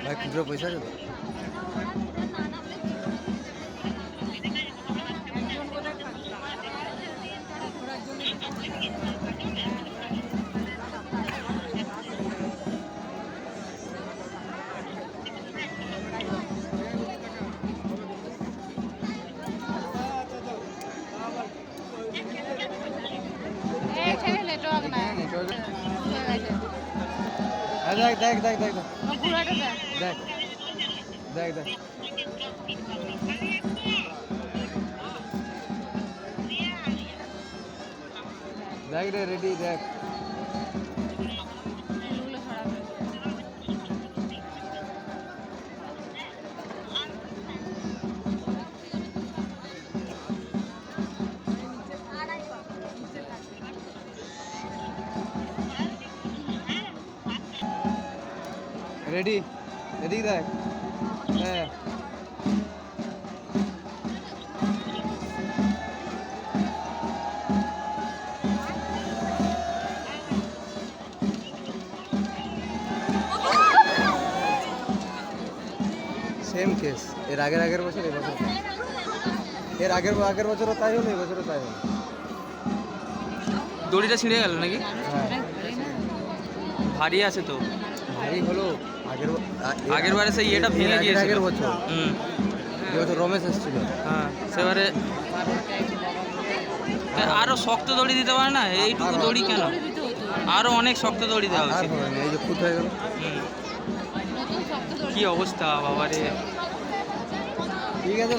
ভাই খুচরো পয়সা আছে তো? দেখ দেখ দেখ দেখ দেখ দেখ দেখ দেখ রে রেডি দেখ রেডি এদিকে দেখ হ্যাঁ সেম কেস এর আগের বছর এই বছর এর আগের বছরও তাই হলো এই বছরও তাই হলো দড়িটা ছিঁড়ে গেল নাকি? হ্যাঁ ভারী আছে তো। ভারী হলো আগের বারে সেই ইয়েটা ভেঙে গিয়েছিল আগের বছর হুম এই বছর রমেশ এসেছিল হ্যাঁ সেবারে আরো শক্ত দড়ি দিতে পারে না এইটুকু দড়ি কেন আরো অনেক শক্ত দড়ি দেওয়া আর উচিত হবে না এই যে খুঁত হয়ে গেল কি অবস্থা বাবারে ঠিক আছে